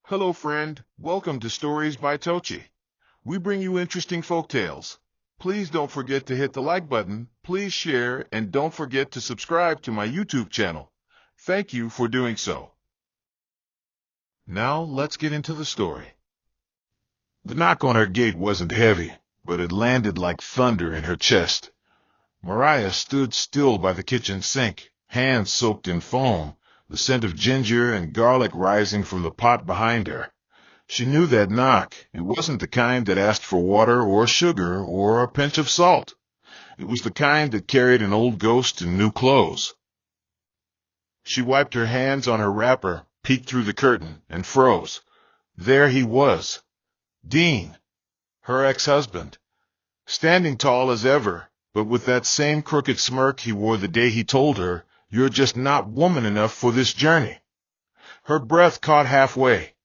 Hello, friend. Welcome to Stories by Tocci. We bring you interesting folk tales. Please don't forget to hit the like button, please share, and don't forget to subscribe to my YouTube channel. Thank you for doing so. Now, let's get into the story. The knock on her gate wasn't heavy, but it landed like thunder in her chest. Maria stood still by the kitchen sink, hands soaked in foam, the scent of ginger and garlic rising from the pot behind her. She knew that knock. It wasn't the kind that asked for water or sugar or a pinch of salt. It was the kind that carried an old ghost in new clothes. She wiped her hands on her wrapper, peeked through the curtain, and froze. There he was, Dean, her ex-husband, standing tall as ever, but with that same crooked smirk he wore the day he told her, "You're just not woman enough for this journey." Her breath caught halfway.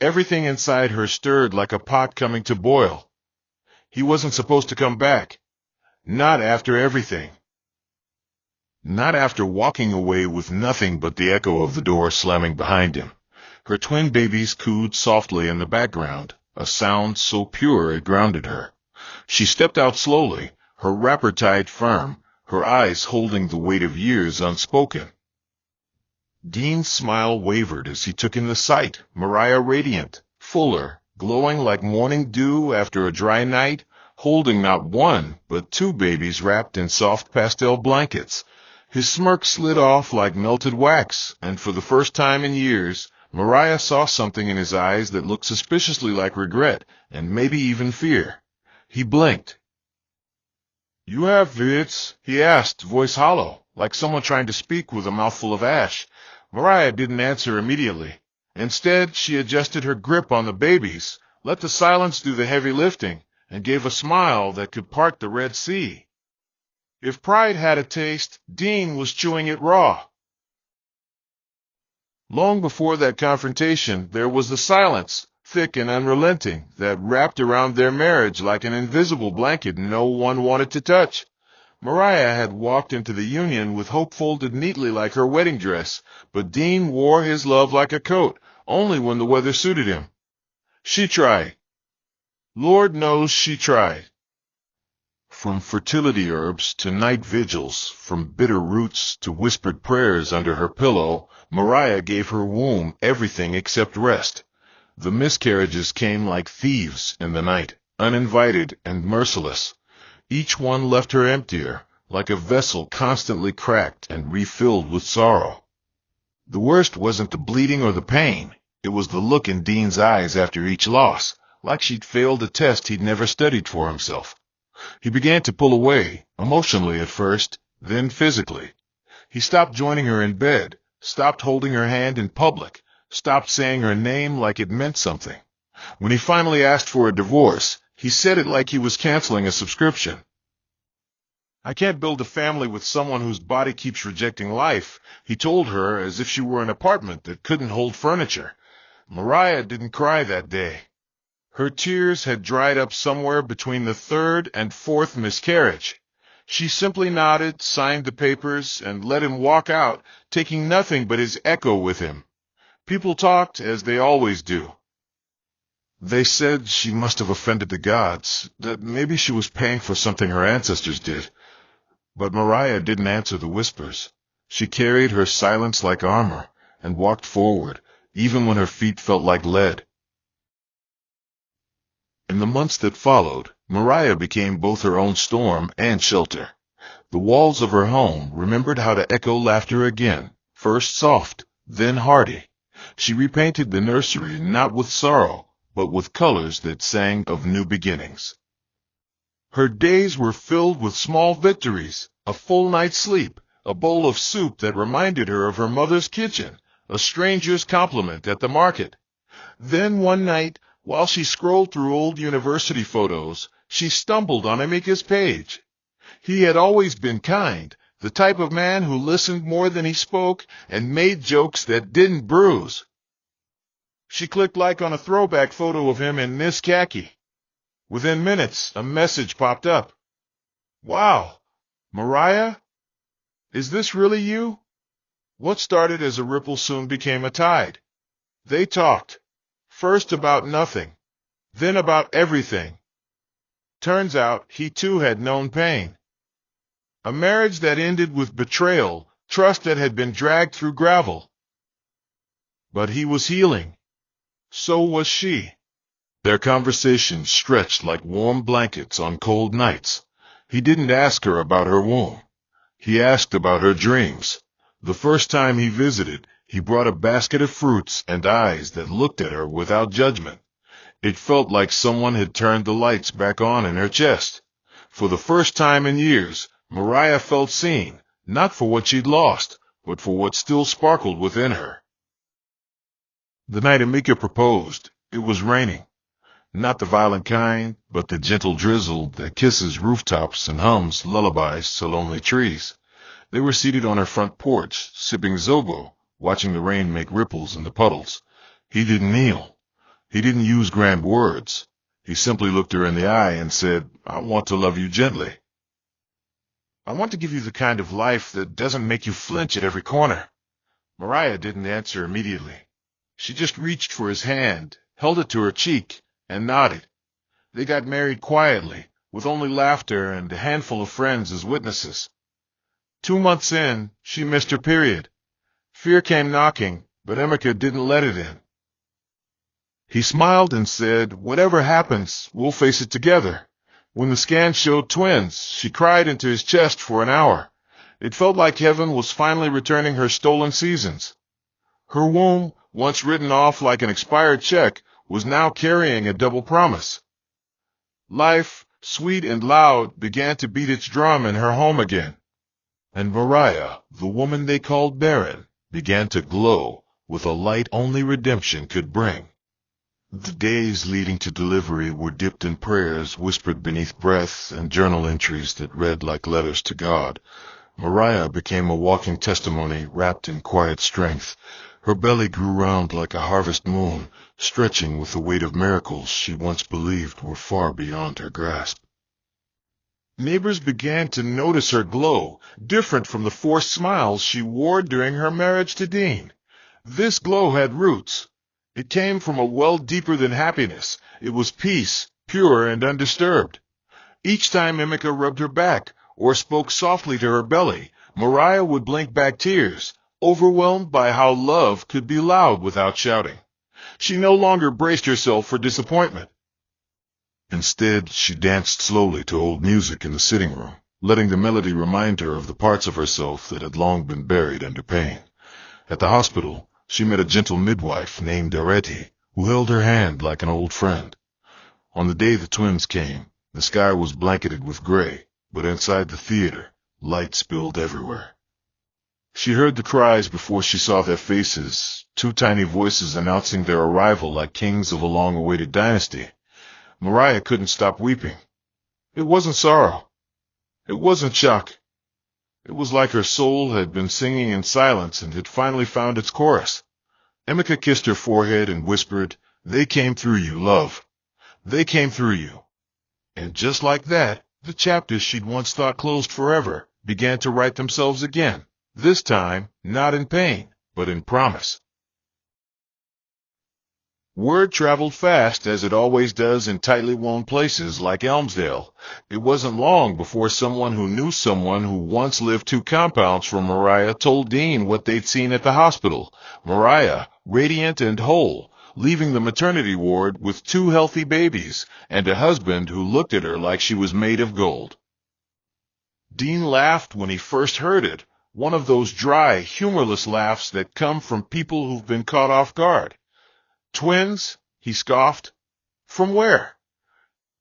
Everything inside her stirred like a pot coming to boil. He wasn't supposed to come back. Not after everything. Not after walking away with nothing but the echo of the door slamming behind him. Her twin babies cooed softly in the background, a sound so pure it grounded her. She stepped out slowly, her wrapper tied firm, her eyes holding the weight of years unspoken. Dean's smile wavered as he took in the sight, Maria radiant, fuller, glowing like morning dew after a dry night, holding not one, but two babies wrapped in soft pastel blankets. His smirk slid off like melted wax, and for the first time in years, Maria saw something in his eyes that looked suspiciously like regret, and maybe even fear. He blinked. "You have fits?" he asked, voice hollow, like someone trying to speak with a mouthful of ash. Maria didn't answer immediately. Instead, she adjusted her grip on the babies, let the silence do the heavy lifting, and gave a smile that could part the Red Sea. If pride had a taste, Dean was chewing it raw. Long before that confrontation, there was the silence, thick and unrelenting, that wrapped around their marriage like an invisible blanket no one wanted to touch. Maria had walked into the union with hope folded neatly like her wedding dress, but Dean wore his love like a coat, only when the weather suited him. She tried. Lord knows she tried. From fertility herbs to night vigils, from bitter roots to whispered prayers under her pillow, Maria gave her womb everything except rest. The miscarriages came like thieves in the night, uninvited and merciless. Each one left her emptier, like a vessel constantly cracked and refilled with sorrow. The worst wasn't the bleeding or the pain. It was the look in Dean's eyes after each loss, like she'd failed a test he'd never studied for himself. He began to pull away, emotionally at first, then physically. He stopped joining her in bed, stopped holding her hand in public, stopped saying her name like it meant something. When he finally asked for a divorce, he said it like he was canceling a subscription. "I can't build a family with someone whose body keeps rejecting life," he told her as if she were an apartment that couldn't hold furniture. Maria didn't cry that day. Her tears had dried up somewhere between the third and fourth miscarriage. She simply nodded, signed the papers, and let him walk out, taking nothing but his echo with him. People talked, as they always do. They said she must have offended the gods, that maybe she was paying for something her ancestors did. But Maria didn't answer the whispers. She carried her silence like armor, and walked forward, even when her feet felt like lead. In the months that followed, Maria became both her own storm and shelter. The walls of her home remembered how to echo laughter again, first soft, then hearty. She repainted the nursery not with sorrow, but with colors that sang of new beginnings. Her days were filled with small victories, a full night's sleep, a bowl of soup that reminded her of her mother's kitchen, a stranger's compliment at the market. Then one night, while she scrolled through old university photos, she stumbled on Amika's page. He had always been kind, the type of man who listened more than he spoke and made jokes that didn't bruise. She clicked like on a throwback photo of him in Miss Khaki. Within minutes, a message popped up. "Wow, Maria? Is this really you?" What started as a ripple soon became a tide. They talked. first about nothing, then about everything. Turns out he too had known pain. A marriage that ended with betrayal, trust that had been dragged through gravel. But he was healing. So was she. Their conversation stretched like warm blankets on cold nights. He didn't ask her about her womb. He asked about her dreams. The first time he visited, he brought a basket of fruits and eyes that looked at her without judgment. It felt like someone had turned the lights back on in her chest. For the first time in years, Mariah felt seen, not for what she'd lost, but for what still sparkled within her. The night Emeka proposed, it was raining. Not the violent kind, but the gentle drizzle that kisses rooftops and hums lullabies to lonely trees. They were seated on her front porch, sipping zobo, watching the rain make ripples in the puddles. He didn't kneel. He didn't use grand words. He simply looked her in the eye and said, "I want to love you gently. I want to give you the kind of life that doesn't make you flinch at every corner." Mariah didn't answer immediately. She just reached for his hand, held it to her cheek, and nodded. They got married quietly, with only laughter and a handful of friends as witnesses. 2 months in, she missed her period. Fear came knocking, but Emeka didn't let it in. He smiled and said, "Whatever happens, we'll face it together." When the scan showed twins, she cried into his chest for an hour. It felt like heaven was finally returning her stolen seasons. Her womb, once written off like an expired check, was now carrying a double promise. Life, sweet and loud, began to beat its drum in her home again. And Mariah, the woman they called barren, began to glow with a light only redemption could bring. The days leading to delivery were dipped in prayers whispered beneath breath and journal entries that read like letters to God. Mariah became a walking testimony wrapped in quiet strength. Her belly grew round like a harvest moon, stretching with the weight of miracles she once believed were far beyond her grasp. Neighbors began to notice her glow, different from the forced smiles she wore during her marriage to Dean. This glow had roots. It came from a well deeper than happiness. It was peace, pure and undisturbed. Each time Emeka rubbed her back or spoke softly to her belly, Mariah would blink back tears, overwhelmed by how love could be loud without shouting. She no longer braced herself for disappointment. Instead, she danced slowly to old music in the sitting room, letting the melody remind her of the parts of herself that had long been buried under pain. At the hospital, she met a gentle midwife named Areti, who held her hand like an old friend. On the day the twins came, the sky was blanketed with gray, but inside the theater, light spilled everywhere. She heard the cries before she saw their faces, 2 tiny voices announcing their arrival like kings of a long-awaited dynasty. Mariah couldn't stop weeping. It wasn't sorrow. It wasn't shock. It was like her soul had been singing in silence and had finally found its chorus. Emeka kissed her forehead and whispered, "They came through you, love. They came through you." And just like that, the chapters she'd once thought closed forever began to write themselves again. This time, not in pain, but in promise. Word traveled fast, as it always does in tightly woven places like Elmsdale. It wasn't long before someone who knew someone who once lived 2 compounds from Mariah told Dean what they'd seen at the hospital. Mariah, radiant and whole, leaving the maternity ward with 2 healthy babies and a husband who looked at her like she was made of gold. Dean laughed when he first heard it, one of those dry, humorless laughs that come from people who've been caught off guard. "Twins?" he scoffed. "From where?"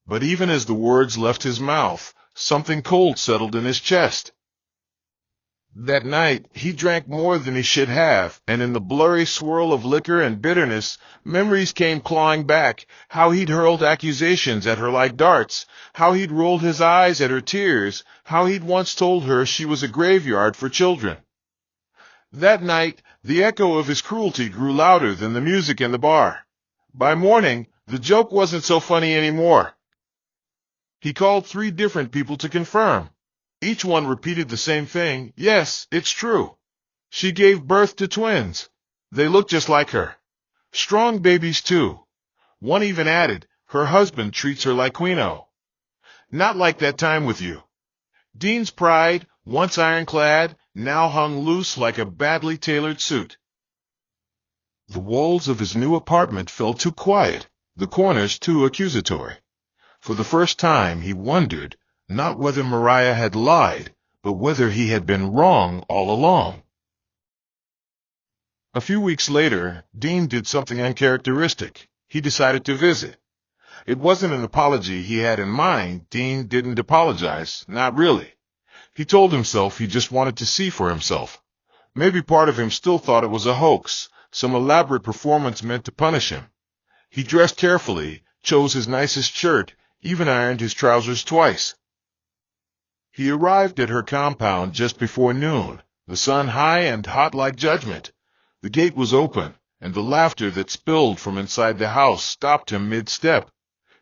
But even as the words left his mouth, something cold settled in his chest. That night, he drank more than he should have, and in the blurry swirl of liquor and bitterness, memories came clawing back, how he'd hurled accusations at her like darts, how he'd rolled his eyes at her tears, how he'd once told her she was a graveyard for children. That night, the echo of his cruelty grew louder than the music in the bar. By morning, the joke wasn't so funny anymore. He called 3 different people to confirm. Each one repeated the same thing. "Yes, it's true. She gave birth to twins. They look just like her. Strong babies, too. One even added, "Her husband treats her like Queen-O. Not like that time with you." Dean's pride, once ironclad, now hung loose like a badly tailored suit. The walls of his new apartment felt too quiet, the corners too accusatory. For the first time he wondered, not whether Mariah had lied, but whether he had been wrong all along. A few weeks later, Dean did something uncharacteristic. He decided to visit. It wasn't an apology he had in mind. Dean didn't apologize, not really. He told himself he just wanted to see for himself. Maybe part of him still thought it was a hoax, some elaborate performance meant to punish him. He dressed carefully, chose his nicest shirt, even ironed his trousers twice. He arrived at her compound just before noon, the sun high and hot like judgment. The gate was open, and the laughter that spilled from inside the house stopped him mid-step.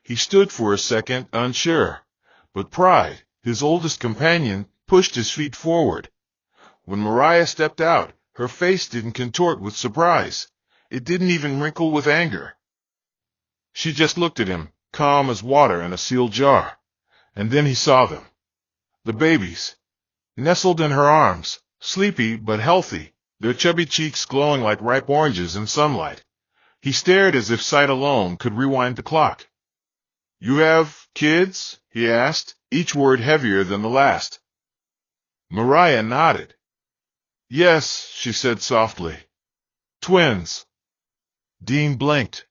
He stood for a second, unsure. But pride, his oldest companion, pushed his feet forward. When Mariah stepped out, her face didn't contort with surprise. It didn't even wrinkle with anger. She just looked at him, calm as water in a sealed jar. And then he saw them. The babies, nestled in her arms, sleepy but healthy, their chubby cheeks glowing like ripe oranges in sunlight. He stared as if sight alone could rewind the clock. "You have kids?" he asked, each word heavier than the last. Mariah nodded. "Yes," she said softly. "Twins." Dean blinked.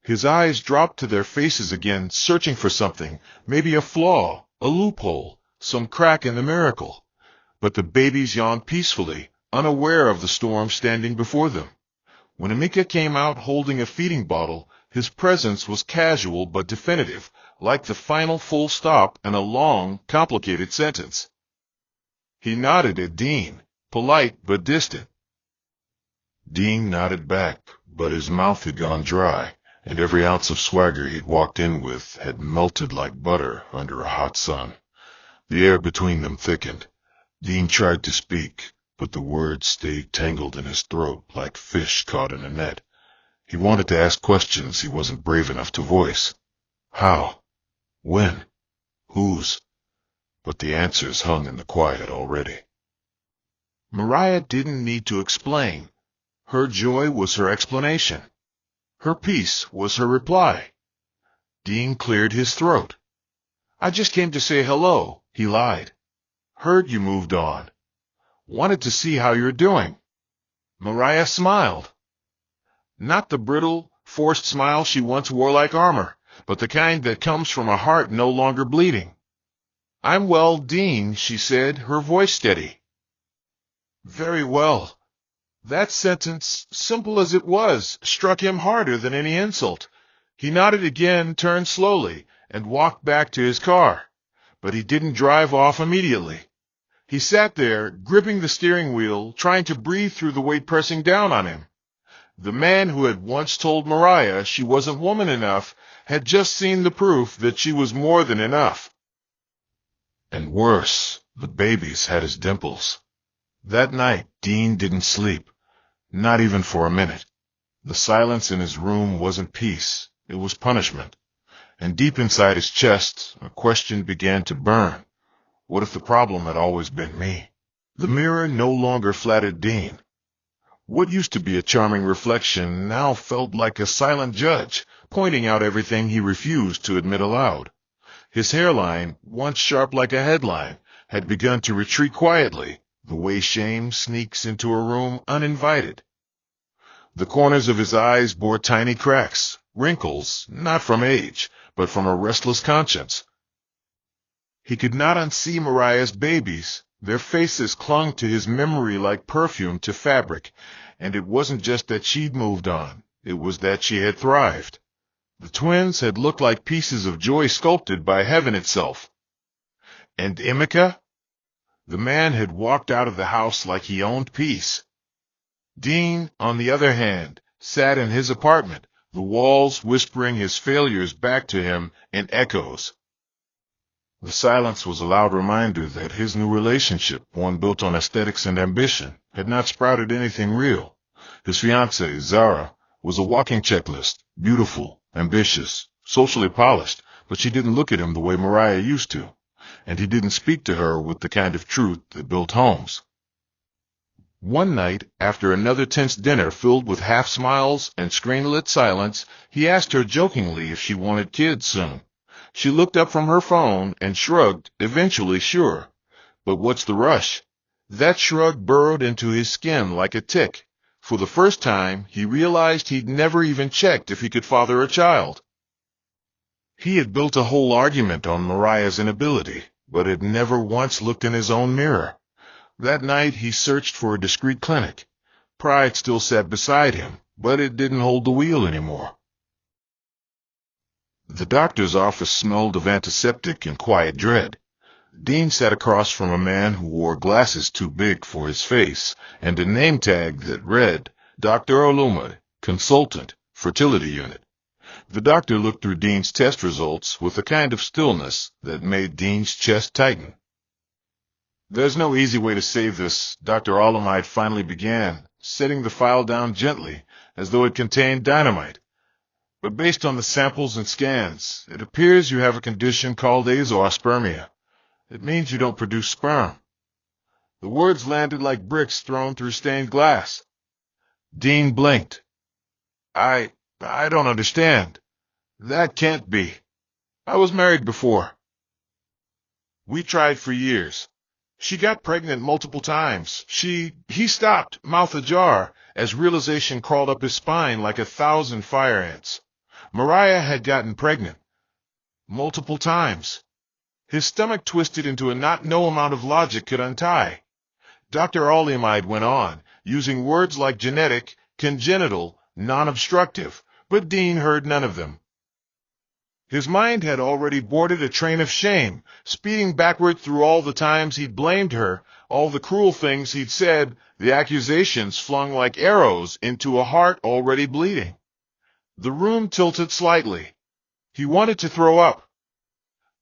His eyes dropped to their faces again, searching for something, maybe a flaw, a loophole, some crack in the miracle. But the babies yawned peacefully, unaware of the storm standing before them. When Emeka came out holding a feeding bottle, his presence was casual but definitive, like the final full stop in a long, complicated sentence. He nodded at Dean, polite but distant. Dean nodded back, but his mouth had gone dry, and every ounce of swagger he'd walked in with had melted like butter under a hot sun. The air between them thickened. Dean tried to speak, but the words stayed tangled in his throat like fish caught in a net. He wanted to ask questions he wasn't brave enough to voice. How? When? Whose? But the answers hung in the quiet already. Mariah didn't need to explain. Her joy was her explanation. Her peace was her reply. Dean cleared his throat. "I just came to say hello," he lied. "Heard you moved on. Wanted to see how you're doing." Mariah smiled. Not the brittle, forced smile she once wore like armor, but the kind that comes from a heart no longer bleeding. "I'm well, Dean," she said, her voice steady. "Very well." That sentence, simple as it was, struck him harder than any insult. He nodded again, turned slowly, and walked back to his car. But he didn't drive off immediately. He sat there, gripping the steering wheel, trying to breathe through the weight pressing down on him. The man who had once told Mariah she wasn't woman enough had just seen the proof that she was more than enough. And worse, the babies had his dimples. That night, Dean didn't sleep, not even for a minute. The silence in his room wasn't peace, it was punishment. And deep inside his chest, a question began to burn. What if the problem had always been me? The mirror no longer flattered Dean. What used to be a charming reflection now felt like a silent judge, pointing out everything he refused to admit aloud. His hairline, once sharp like a headline, had begun to retreat quietly, the way shame sneaks into a room uninvited. The corners of his eyes bore tiny cracks, wrinkles, not from age, but from a restless conscience. He could not unsee Mariah's babies. Their faces clung to his memory like perfume to fabric, and it wasn't just that she'd moved on, it was that she had thrived. The twins had looked like pieces of joy sculpted by heaven itself. And Emeka? The man had walked out of the house like he owned peace. Dean, on the other hand, sat in his apartment, the walls whispering his failures back to him in echoes. The silence was a loud reminder that his new relationship, one built on aesthetics and ambition, had not sprouted anything real. His fiancée, Zara, was a walking checklist, beautiful, ambitious, socially polished, but she didn't look at him the way Mariah used to, and he didn't speak to her with the kind of truth that built homes. One night, after another tense dinner filled with half-smiles and screen-lit silence, he asked her jokingly if she wanted kids soon. She looked up from her phone and shrugged, eventually sure. But what's the rush? That shrug burrowed into his skin like a tick. For the first time, he realized he'd never even checked if he could father a child. He had built a whole argument on Mariah's inability, but had never once looked in his own mirror. That night, he searched for a discreet clinic. Pride still sat beside him, but it didn't hold the wheel anymore. The doctor's office smelled of antiseptic and quiet dread. Dean sat across from a man who wore glasses too big for his face and a name tag that read, Dr. Olumide, Consultant, Fertility Unit. The doctor looked through Dean's test results with a kind of stillness that made Dean's chest tighten. There's no easy way to save this, Dr. Olumide finally began, setting the file down gently, as though it contained dynamite. But based on the samples and scans, it appears you have a condition called azoospermia. It means you don't produce sperm. The words landed like bricks thrown through stained glass. Dean blinked. I don't understand. That can't be. I was married before. We tried for years. She got pregnant multiple times. He stopped, mouth ajar, as realization crawled up his spine like 1,000 fire ants. Mariah had gotten pregnant. Multiple times. His stomach twisted into a knot no amount of logic could untie. Dr. Olumide went on, using words like genetic, congenital, non-obstructive, but Dean heard none of them. His mind had already boarded a train of shame, speeding backward through all the times he'd blamed her, all the cruel things he'd said, the accusations flung like arrows into a heart already bleeding. The room tilted slightly. He wanted to throw up.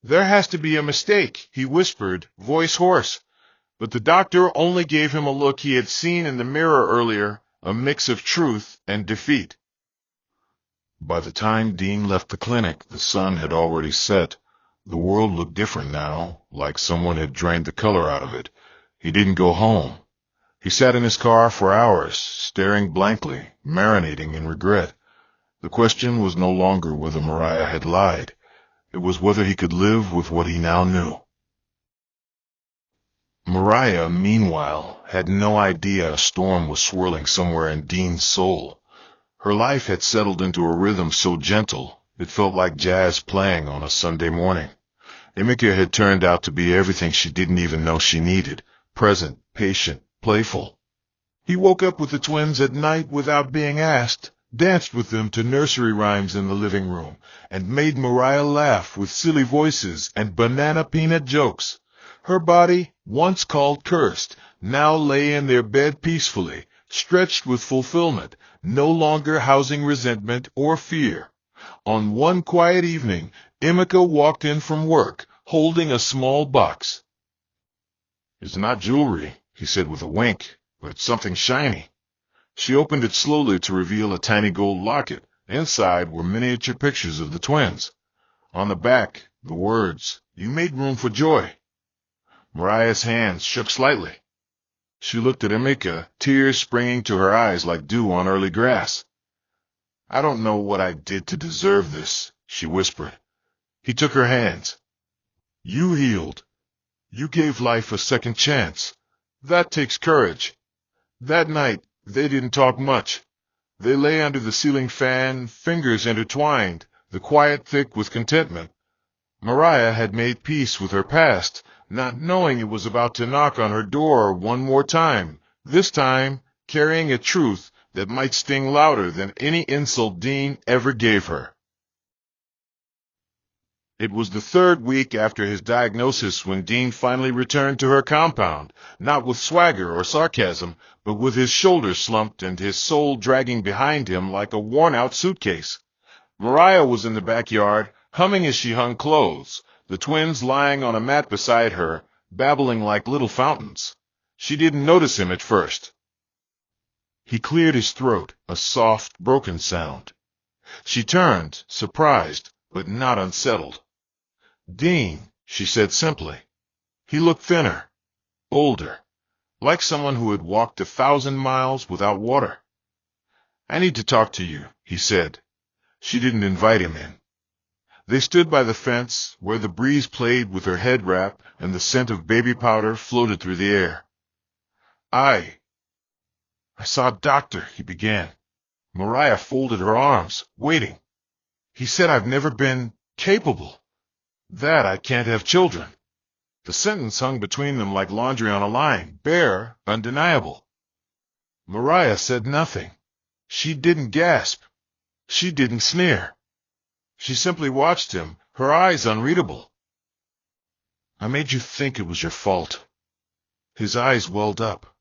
There has to be a mistake, he whispered, voice hoarse. But the doctor only gave him a look he had seen in the mirror earlier, a mix of truth and defeat. By the time Dean left the clinic, the sun had already set. The world looked different now, like someone had drained the color out of it. He didn't go home. He sat in his car for hours, staring blankly, marinating in regret. The question was no longer whether Mariah had lied. It was whether he could live with what he now knew. Mariah, meanwhile, had no idea a storm was swirling somewhere in Dean's soul. Her life had settled into a rhythm so gentle, it felt like jazz playing on a Sunday morning. Emeka had turned out to be everything she didn't even know she needed, present, patient, playful. He woke up with the twins at night without being asked, danced with them to nursery rhymes in the living room, and made Mariah laugh with silly voices and banana peanut jokes. Her body, once called cursed, now lay in their bed peacefully, stretched with fulfillment, no longer housing resentment or fear. On one quiet evening, Emeka walked in from work, holding a small box. "It's not jewelry," he said with a wink, "but something shiny." She opened it slowly to reveal a tiny gold locket. Inside were miniature pictures of the twins. On the back, the words, "You made room for joy." Mariah's hands shook slightly. She looked at Emeka, tears springing to her eyes like dew on early grass. "I don't know what I did to deserve this," she whispered. He took her hands. "You healed. You gave life a second chance. That takes courage." That night, they didn't talk much. They lay under the ceiling fan, fingers intertwined, the quiet thick with contentment. Mariah had made peace with her past, not knowing it was about to knock on her door one more time, this time carrying a truth that might sting louder than any insult Dean ever gave her. It was the third week after his diagnosis when Dean finally returned to her compound, not with swagger or sarcasm, but with his shoulders slumped and his soul dragging behind him like a worn-out suitcase. Mariah was in the backyard, humming as she hung clothes, the twins lying on a mat beside her, babbling like little fountains. She didn't notice him at first. He cleared his throat, a soft, broken sound. She turned, surprised, but not unsettled. "Dean," she said simply. He looked thinner, older, like someone who had walked 1,000 miles without water. "I need to talk to you," he said. She didn't invite him in. They stood by the fence, where the breeze played with her head wrap and the scent of baby powder floated through the air. I saw a doctor," he began. Mariah folded her arms, waiting. "He said I've never been capable, that I can't have children." The sentence hung between them like laundry on a line, bare, undeniable. Mariah said nothing. She didn't gasp. She didn't sneer. She simply watched him, her eyes unreadable. "I made you think it was your fault." His eyes welled up.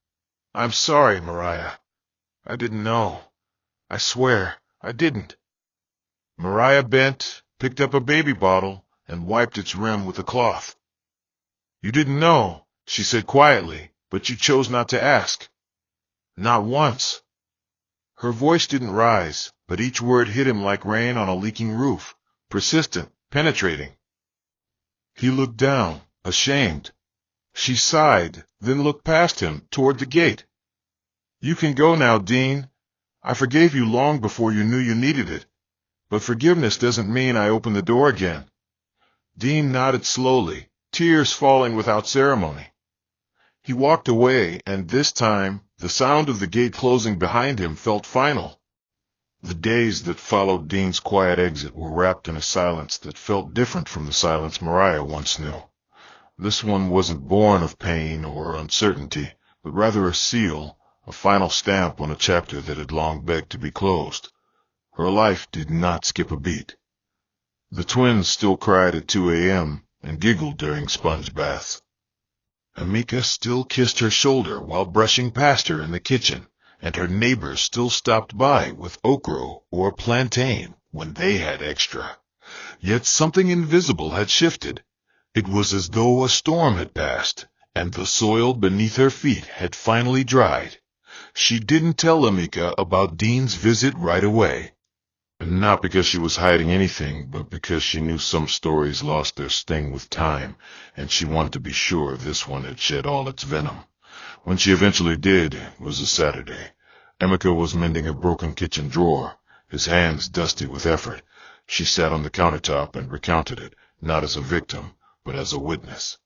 "I'm sorry, Mariah. I didn't know. I swear, I didn't." Mariah bent, picked up a baby bottle, and wiped its rim with a cloth. "You didn't know," she said quietly, "but you chose not to ask." "Not once." Her voice didn't rise, but each word hit him like rain on a leaking roof, persistent, penetrating. He looked down, ashamed. She sighed, then looked past him, toward the gate. "You can go now, Dean. I forgave you long before you knew you needed it. But forgiveness doesn't mean I open the door again." Dean nodded slowly, tears falling without ceremony. He walked away, and this time, the sound of the gate closing behind him felt final. The days that followed Dean's quiet exit were wrapped in a silence that felt different from the silence Mariah once knew. This one wasn't born of pain or uncertainty, but rather a seal, a final stamp on a chapter that had long begged to be closed. Her life did not skip a beat. The twins still cried at 2 a.m. and giggled during sponge baths. Amika still kissed her shoulder while brushing past her in the kitchen, and her neighbors still stopped by with okra or plantain when they had extra. Yet something invisible had shifted. It was as though a storm had passed, and the soil beneath her feet had finally dried. She didn't tell Amika about Dean's visit right away. Not because she was hiding anything, but because she knew some stories lost their sting with time, and she wanted to be sure this one had shed all its venom. When she eventually did, it was a Saturday. Emeka was mending a broken kitchen drawer, his hands dusty with effort. She sat on the countertop and recounted it, not as a victim, but as a witness.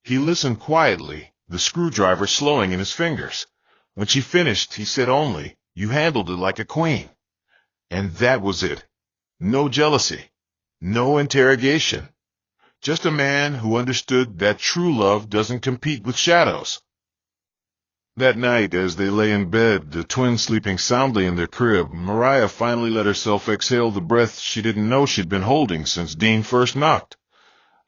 He listened quietly, the screwdriver slowing in his fingers. When she finished, he said only, "You handled it like a queen." And that was it. No jealousy. No interrogation. Just a man who understood that true love doesn't compete with shadows. That night, as they lay in bed, the twins sleeping soundly in their crib, Mariah finally let herself exhale the breath she didn't know she'd been holding since Dean first knocked.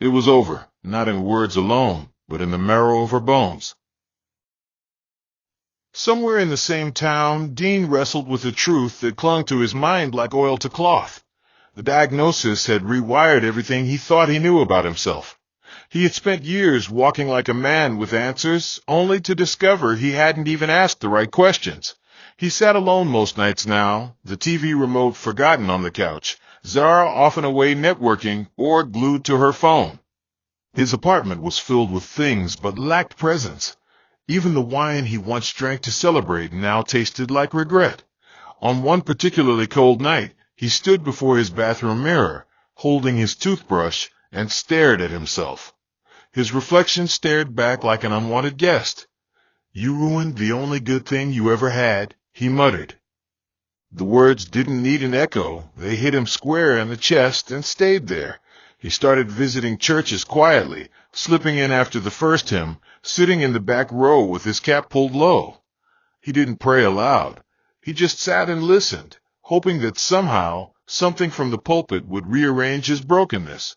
It was over, not in words alone, but in the marrow of her bones. Somewhere in the same town, Dean wrestled with a truth that clung to his mind like oil to cloth. The diagnosis had rewired everything he thought he knew about himself. He had spent years walking like a man with answers, only to discover he hadn't even asked the right questions. He sat alone most nights now, the TV remote forgotten on the couch, Zara often away networking or glued to her phone. His apartment was filled with things but lacked presence. Even the wine he once drank to celebrate now tasted like regret. On one particularly cold night, he stood before his bathroom mirror, holding his toothbrush, and stared at himself. His reflection stared back like an unwanted guest. "You ruined the only good thing you ever had," he muttered. The words didn't need an echo. They hit him square in the chest and stayed there. He started visiting churches quietly, slipping in after the first hymn, sitting in the back row with his cap pulled low. He didn't pray aloud. He just sat and listened, hoping that somehow something from the pulpit would rearrange his brokenness.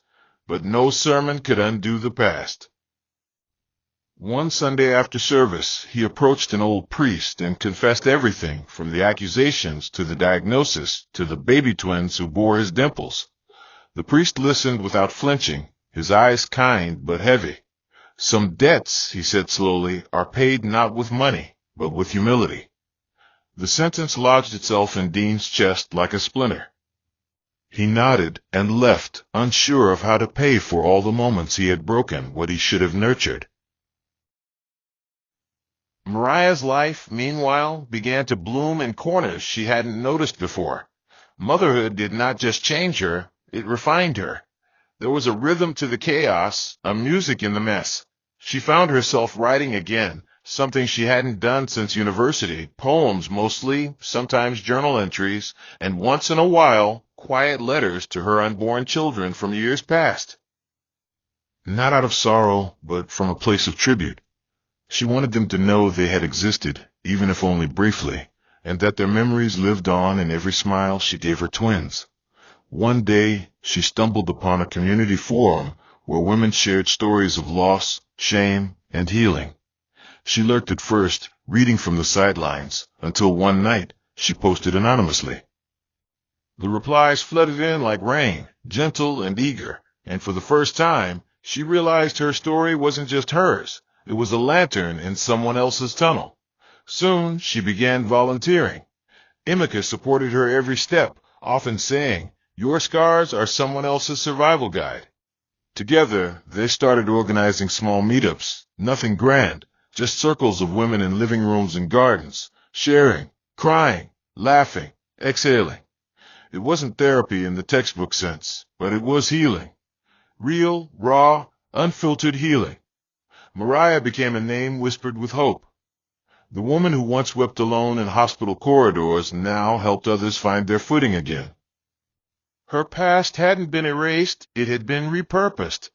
But no sermon could undo the past. One Sunday after service, he approached an old priest and confessed everything from the accusations to the diagnosis to the baby twins who bore his dimples. The priest listened without flinching, his eyes kind but heavy. "Some debts," he said slowly, "are paid not with money, but with humility." The sentence lodged itself in Dean's chest like a splinter. He nodded and left, unsure of how to pay for all the moments he had broken what he should have nurtured. Mariah's life, meanwhile, began to bloom in corners she hadn't noticed before. Motherhood did not just change her, it refined her. There was a rhythm to the chaos, a music in the mess. She found herself writing again, something she hadn't done since university, poems mostly, sometimes journal entries, and once in a while, quiet letters to her unborn children from years past. Not out of sorrow, but from a place of tribute. She wanted them to know they had existed, even if only briefly, and that their memories lived on in every smile she gave her twins. One day, she stumbled upon a community forum where women shared stories of loss, shame, and healing. She lurked at first, reading from the sidelines, until one night she posted anonymously. The replies flooded in like rain, gentle and eager, and for the first time, she realized her story wasn't just hers. It was a lantern in someone else's tunnel. Soon, she began volunteering. Emeka supported her every step, often saying, "Your scars are someone else's survival guide." Together, they started organizing small meetups, nothing grand, just circles of women in living rooms and gardens, sharing, crying, laughing, exhaling. It wasn't therapy in the textbook sense, but it was healing. Real, raw, unfiltered healing. Mariah became a name whispered with hope. The woman who once wept alone in hospital corridors now helped others find their footing again. Her past hadn't been erased, it had been repurposed.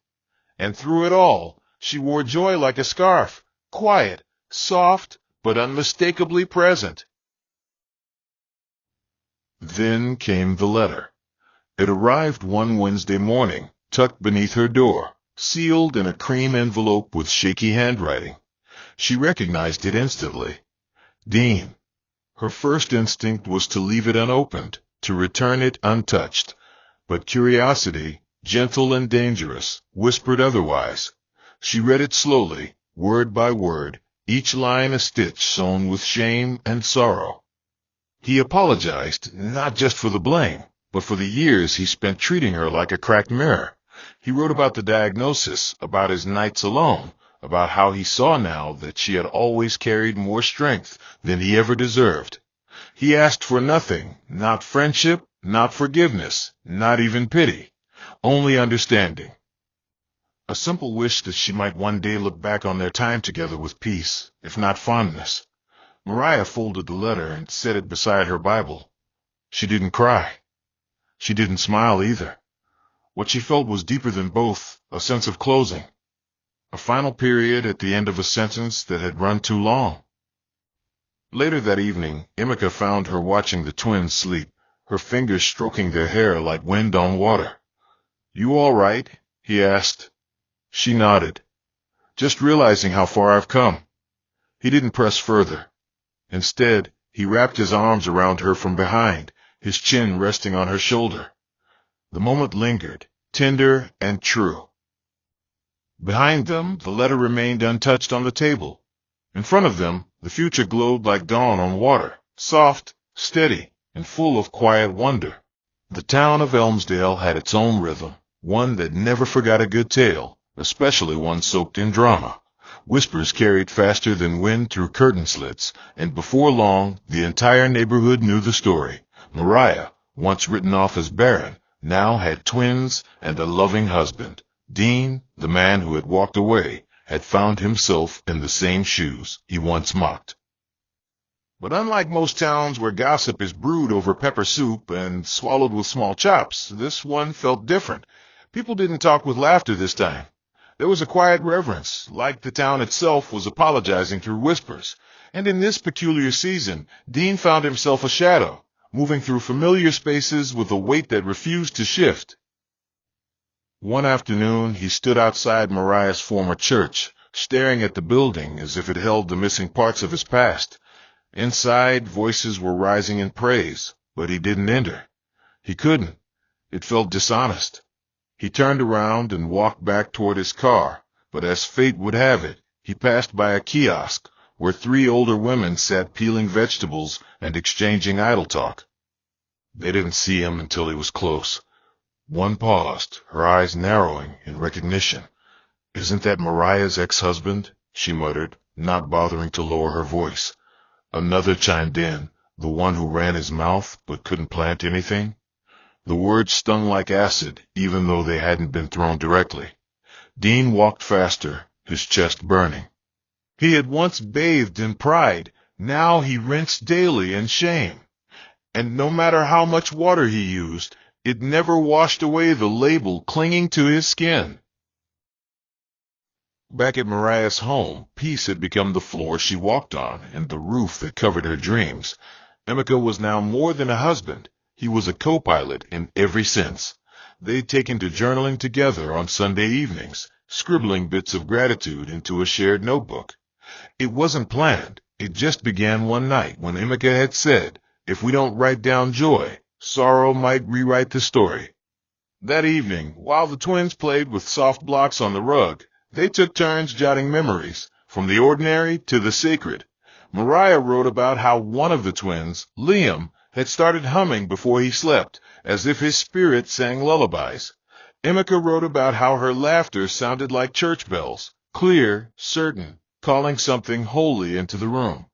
And through it all, she wore joy like a scarf, quiet, soft, but unmistakably present. Then came the letter. It arrived one Wednesday morning, tucked beneath her door, sealed in a cream envelope with shaky handwriting. She recognized it instantly. Dean. Her first instinct was to leave it unopened, to return it untouched. But curiosity, gentle and dangerous, whispered otherwise. She read it slowly, word by word, each line a stitch sewn with shame and sorrow. He apologized, not just for the blame, but for the years he spent treating her like a cracked mirror. He wrote about the diagnosis, about his nights alone, about how he saw now that she had always carried more strength than he ever deserved. He asked for nothing, not friendship, not forgiveness, not even pity, only understanding. A simple wish that she might one day look back on their time together with peace, if not fondness. Mariah folded the letter and set it beside her Bible. She didn't cry. She didn't smile either. What she felt was deeper than both, a sense of closing. A final period at the end of a sentence that had run too long. Later that evening, Emeka found her watching the twins sleep, her fingers stroking their hair like wind on water. "You all right?" he asked. She nodded. "Just realizing how far I've come." He didn't press further. Instead, he wrapped his arms around her from behind, his chin resting on her shoulder. The moment lingered, tender and true. Behind them, the letter remained untouched on the table. In front of them, the future glowed like dawn on water, soft, steady, and full of quiet wonder. The town of Elmsdale had its own rhythm, one that never forgot a good tale, especially one soaked in drama. Whispers carried faster than wind through curtain slits, and before long, the entire neighborhood knew the story. Mariah, once written off as barren, now had twins and a loving husband. Dean, the man who had walked away, had found himself in the same shoes he once mocked. But unlike most towns where gossip is brewed over pepper soup and swallowed with small chops, this one felt different. People didn't talk with laughter this time. There was a quiet reverence, like the town itself was apologizing through whispers. And in this peculiar season, Dean found himself a shadow, moving through familiar spaces with a weight that refused to shift. One afternoon, he stood outside Mariah's former church, staring at the building as if it held the missing parts of his past. Inside, voices were rising in praise, but he didn't enter. He couldn't. It felt dishonest. He turned around and walked back toward his car, but as fate would have it, he passed by a kiosk, where three older women sat peeling vegetables and exchanging idle talk. They didn't see him until he was close. One paused, her eyes narrowing in recognition. "Isn't that Mariah's ex-husband?" she muttered, not bothering to lower her voice. Another chimed in, "The one who ran his mouth but couldn't plant anything?" The words stung like acid, even though they hadn't been thrown directly. Dean walked faster, his chest burning. He had once bathed in pride, now he rinsed daily in shame. And no matter how much water he used, it never washed away the label clinging to his skin. Back at Mariah's home, peace had become the floor she walked on and the roof that covered her dreams. Emeka was now more than a husband. He was a co-pilot in every sense. They'd taken to journaling together on Sunday evenings, scribbling bits of gratitude into a shared notebook. It wasn't planned. It just began one night when Emeka had said, "If we don't write down joy, sorrow might rewrite the story." That evening, while the twins played with soft blocks on the rug, they took turns jotting memories, from the ordinary to the sacred. Mariah wrote about how one of the twins, Liam, had started humming before he slept, as if his spirit sang lullabies. Emeka wrote about how her laughter sounded like church bells, clear, certain, calling something holy into the room.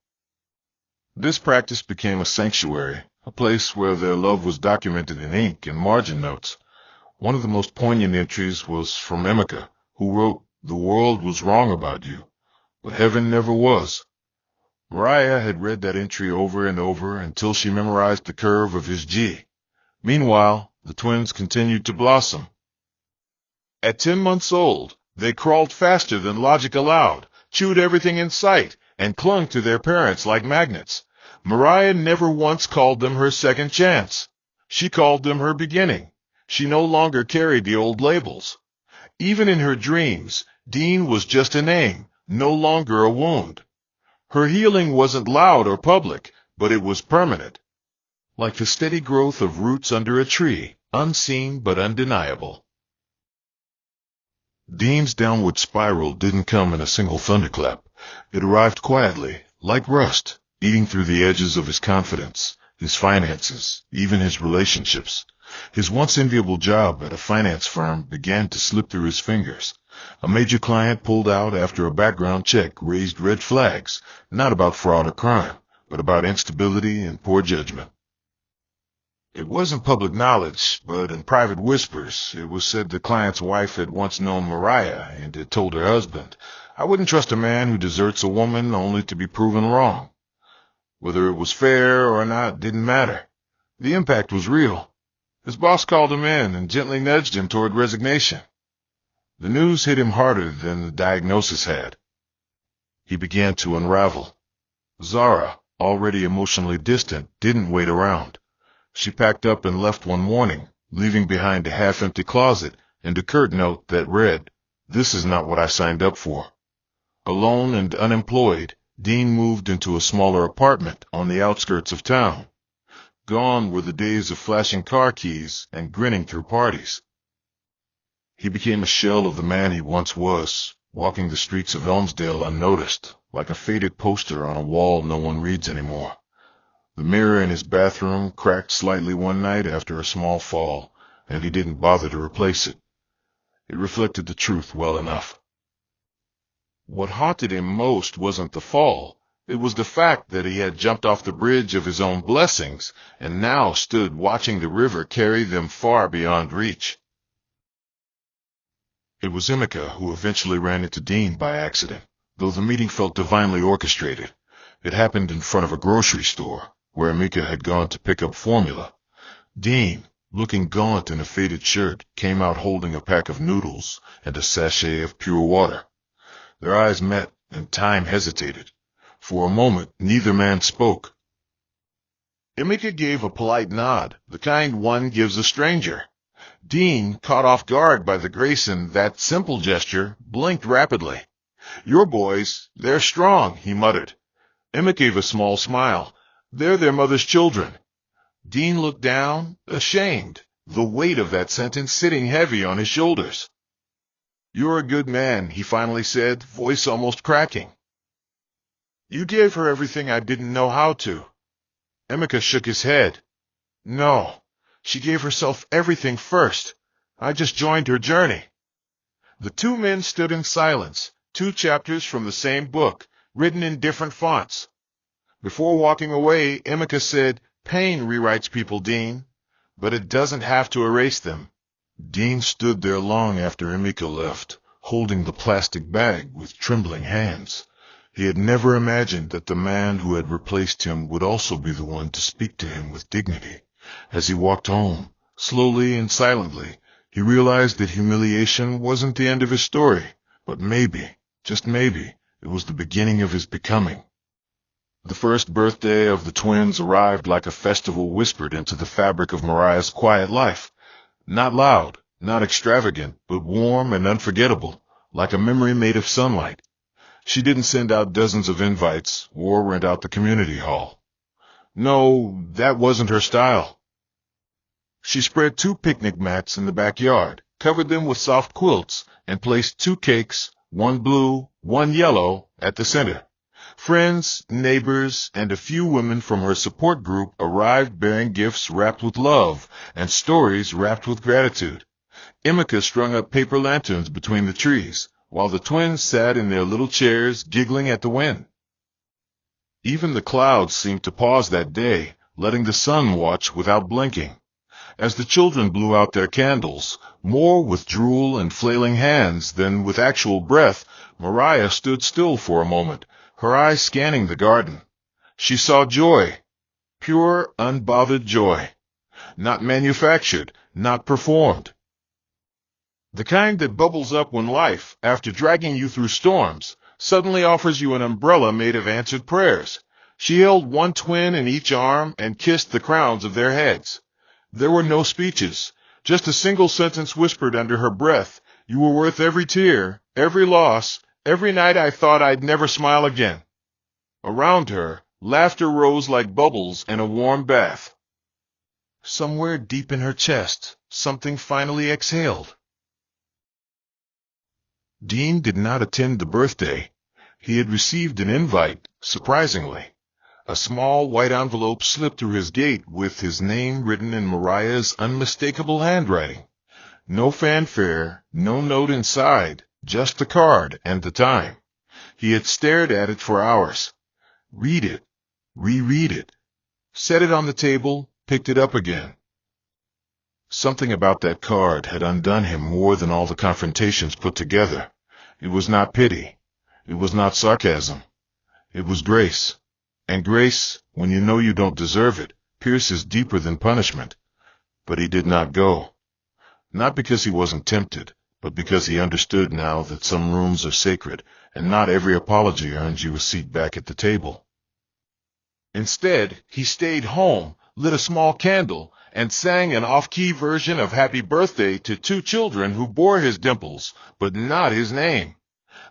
This practice became a sanctuary, a place where their love was documented in ink and margin notes. One of the most poignant entries was from Emeka, who wrote, "The world was wrong about you, but heaven never was." Mariah had read that entry over and over until she memorized the curve of his G. Meanwhile, the twins continued to blossom. At 10 months old, they crawled faster than logic allowed, chewed everything in sight, and clung to their parents like magnets. Mariah never once called them her second chance. She called them her beginning. She no longer carried the old labels. Even in her dreams, Dean was just a name, no longer a wound. Her healing wasn't loud or public, but it was permanent. Like the steady growth of roots under a tree, unseen but undeniable. Dean's downward spiral didn't come in a single thunderclap. It arrived quietly, like rust, eating through the edges of his confidence, his finances, even his relationships. His once enviable job at a finance firm began to slip through his fingers. A major client pulled out after a background check raised red flags, not about fraud or crime, but about instability and poor judgment. It wasn't public knowledge, but in private whispers, it was said the client's wife had once known Mariah and had told her husband, "I wouldn't trust a man who deserts a woman only to be proven wrong." Whether it was fair or not didn't matter. The impact was real. His boss called him in and gently nudged him toward resignation. The news hit him harder than the diagnosis had. He began to unravel. Zara, already emotionally distant, didn't wait around. She packed up and left one morning, leaving behind a half-empty closet and a curt note that read, "This is not what I signed up for." Alone and unemployed, Dean moved into a smaller apartment on the outskirts of town. Gone were the days of flashing car keys and grinning through parties. He became a shell of the man he once was, walking the streets of Elmsdale unnoticed, like a faded poster on a wall no one reads anymore. The mirror in his bathroom cracked slightly one night after a small fall, and he didn't bother to replace it. It reflected the truth well enough. What haunted him most wasn't the fall. It was the fact that he had jumped off the bridge of his own blessings and now stood watching the river carry them far beyond reach. It was Emeka who eventually ran into Dean by accident, though the meeting felt divinely orchestrated. It happened in front of a grocery store, where Emeka had gone to pick up formula. Dean, looking gaunt in a faded shirt, came out holding a pack of noodles and a sachet of pure water. Their eyes met, and time hesitated. For a moment, neither man spoke. Emeka gave a polite nod, the kind one gives a stranger. Dean, caught off guard by the grace in that simple gesture, blinked rapidly. "Your boys, they're strong," he muttered. Emeka gave a small smile. "They're their mother's children." Dean looked down, ashamed, the weight of that sentence sitting heavy on his shoulders. "You're a good man," he finally said, voice almost cracking. You gave her everything I didn't know how to. Emeka shook his head. No, she gave herself everything first. I just joined her journey. The two men stood in silence, two chapters from the same book, written in different fonts. Before walking away, Emeka said, "Pain rewrites people, Dean, but it doesn't have to erase them." Dean stood there long after Emeka left, holding the plastic bag with trembling hands. He had never imagined that the man who had replaced him would also be the one to speak to him with dignity. As he walked home, slowly and silently, he realized that humiliation wasn't the end of his story, but maybe, just maybe, it was the beginning of his becoming. The first birthday of the twins arrived like a festival whispered into the fabric of Mariah's quiet life. Not loud, not extravagant, but warm and unforgettable, like a memory made of sunlight. She didn't send out dozens of invites or rent out the community hall. No, that wasn't her style. She spread 2 picnic mats in the backyard, covered them with soft quilts, and placed 2 cakes, one blue, one yellow, at the center. Friends, neighbors, and a few women from her support group arrived bearing gifts wrapped with love and stories wrapped with gratitude. Emeka strung up paper lanterns between the trees, while the twins sat in their little chairs giggling at the wind. Even the clouds seemed to pause that day, letting the sun watch without blinking. As the children blew out their candles, more with drool and flailing hands than with actual breath, Mariah stood still for a moment, her eyes scanning the garden. She saw joy, pure, unbothered joy, not manufactured, not performed. The kind that bubbles up when life, after dragging you through storms, suddenly offers you an umbrella made of answered prayers. She held one twin in each arm and kissed the crowns of their heads. There were no speeches, just a single sentence whispered under her breath. You were worth every tear, every loss, every night I thought I'd never smile again. Around her, laughter rose like bubbles in a warm bath. Somewhere deep in her chest, something finally exhaled. Dean did not attend the birthday. He had received an invite, surprisingly. A small white envelope slipped through his gate with his name written in Mariah's unmistakable handwriting. No fanfare, no note inside, just the card and the time. He had stared at it for hours. Read it, reread it, set it on the table, picked it up again. Something about that card had undone him more than all the confrontations put together. It was not pity. It was not sarcasm. It was grace. And grace, when you know you don't deserve it, pierces deeper than punishment. But he did not go. Not because he wasn't tempted, but because he understood now that some rooms are sacred, and not every apology earns you a seat back at the table. Instead, he stayed home, lit a small candle, and sang an off-key version of Happy Birthday to 2 children who bore his dimples, but not his name.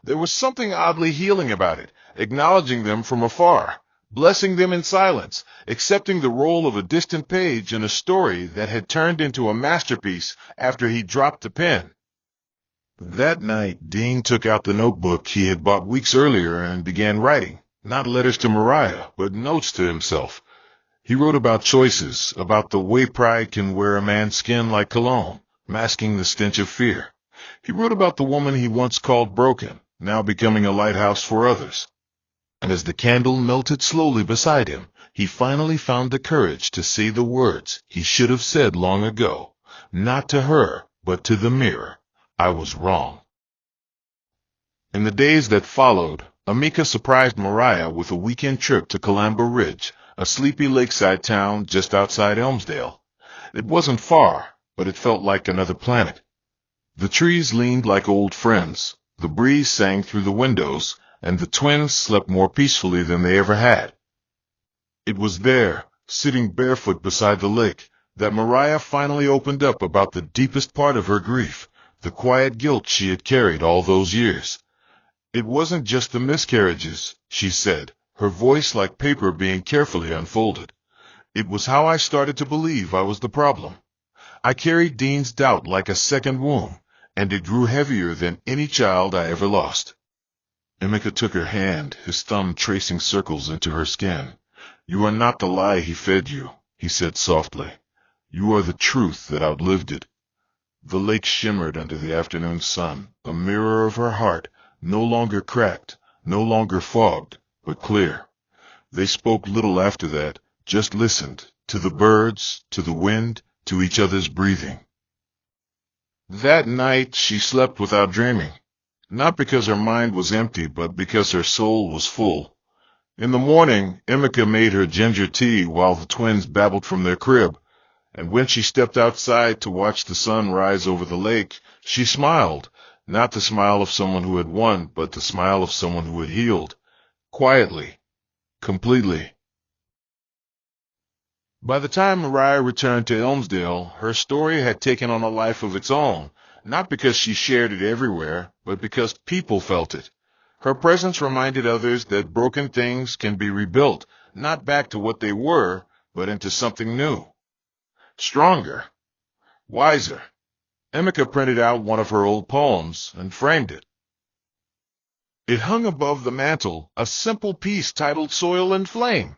There was something oddly healing about it, acknowledging them from afar, blessing them in silence, accepting the role of a distant page in a story that had turned into a masterpiece after he dropped the pen. That night, Dean took out the notebook he had bought weeks earlier and began writing, not letters to Mariah, but notes to himself. He wrote about choices, about the way pride can wear a man's skin like cologne, masking the stench of fear. He wrote about the woman he once called broken, now becoming a lighthouse for others. And as the candle melted slowly beside him, he finally found the courage to say the words he should have said long ago, not to her, but to the mirror. I was wrong. In the days that followed, Emeka surprised Mariah with a weekend trip to Calamba Ridge, a sleepy lakeside town just outside Elmsdale. It wasn't far, but it felt like another planet. The trees leaned like old friends, the breeze sang through the windows, and the twins slept more peacefully than they ever had. It was there, sitting barefoot beside the lake, that Mariah finally opened up about the deepest part of her grief, the quiet guilt she had carried all those years. It wasn't just the miscarriages, she said, her voice like paper being carefully unfolded. It was how I started to believe I was the problem. I carried Dean's doubt like a second womb, and it grew heavier than any child I ever lost. Emeka took her hand, his thumb tracing circles into her skin. "You are not the lie he fed you," he said softly. "You are the truth that outlived it." The lake shimmered under the afternoon sun, a mirror of her heart, no longer cracked, no longer fogged, but clear. They spoke little after that, just listened, to the birds, to the wind, to each other's breathing. That night she slept without dreaming, not because her mind was empty, but because her soul was full. In the morning, Emeka made her ginger tea while the twins babbled from their crib, and when she stepped outside to watch the sun rise over the lake, she smiled, not the smile of someone who had won, but the smile of someone who had healed, quietly, completely. By the time Mariah returned to Elmsdale, her story had taken on a life of its own, not because she shared it everywhere, but because people felt it. Her presence reminded others that broken things can be rebuilt, not back to what they were, but into something new, stronger, wiser. Emeka printed out one of her old poems and framed it. It hung above the mantel, a simple piece titled Soil and Flame.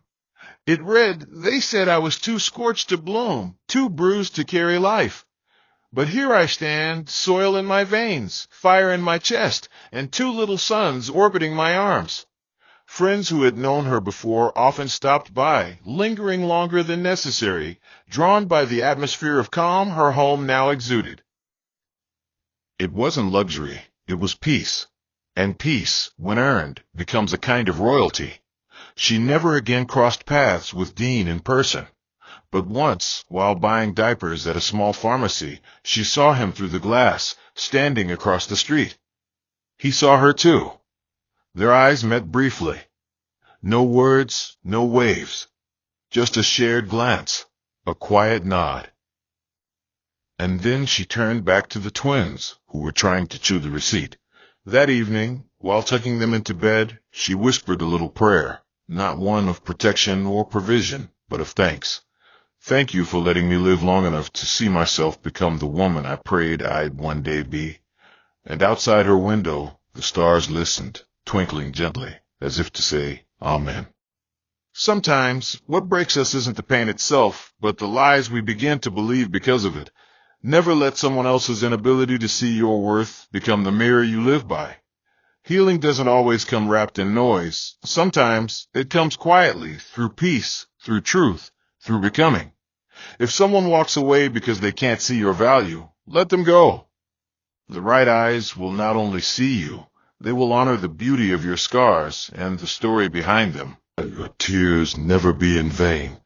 It read, "They said I was too scorched to bloom, too bruised to carry life. But here I stand, soil in my veins, fire in my chest, and two little suns orbiting my arms." Friends who had known her before often stopped by, lingering longer than necessary, drawn by the atmosphere of calm her home now exuded. It wasn't luxury, it was peace. And peace, when earned, becomes a kind of royalty. She never again crossed paths with Dean in person. But once, while buying diapers at a small pharmacy, she saw him through the glass, standing across the street. He saw her too. Their eyes met briefly. No words, no waves. Just a shared glance, a quiet nod. And then she turned back to the twins, who were trying to chew the receipt. That evening, while tucking them into bed, she whispered a little prayer, not one of protection or provision, but of thanks. "Thank you for letting me live long enough to see myself become the woman I prayed I'd one day be." And outside her window, the stars listened, twinkling gently, as if to say, Amen. Sometimes, what breaks us isn't the pain itself, but the lies we begin to believe because of it. Never let someone else's inability to see your worth become the mirror you live by. Healing doesn't always come wrapped in noise. Sometimes it comes quietly, through peace, through truth, through becoming. If someone walks away because they can't see your value, let them go. The right eyes will not only see you, they will honor the beauty of your scars and the story behind them. May your tears never be in vain.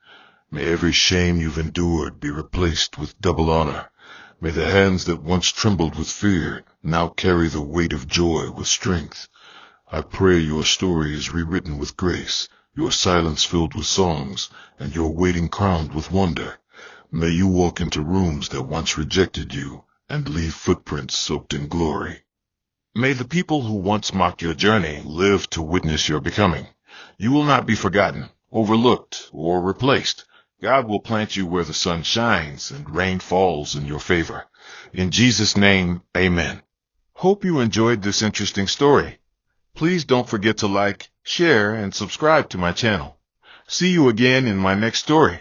May every shame you've endured be replaced with double honor. May the hands that once trembled with fear now carry the weight of joy with strength. I pray your story is rewritten with grace, your silence filled with songs, and your waiting crowned with wonder. May you walk into rooms that once rejected you and leave footprints soaked in glory. May the people who once mocked your journey live to witness your becoming. You will not be forgotten, overlooked, or replaced. God will plant you where the sun shines and rain falls in your favor. In Jesus' name, amen. Hope you enjoyed this interesting story. Please don't forget to like, share, and subscribe to my channel. See you again in my next story.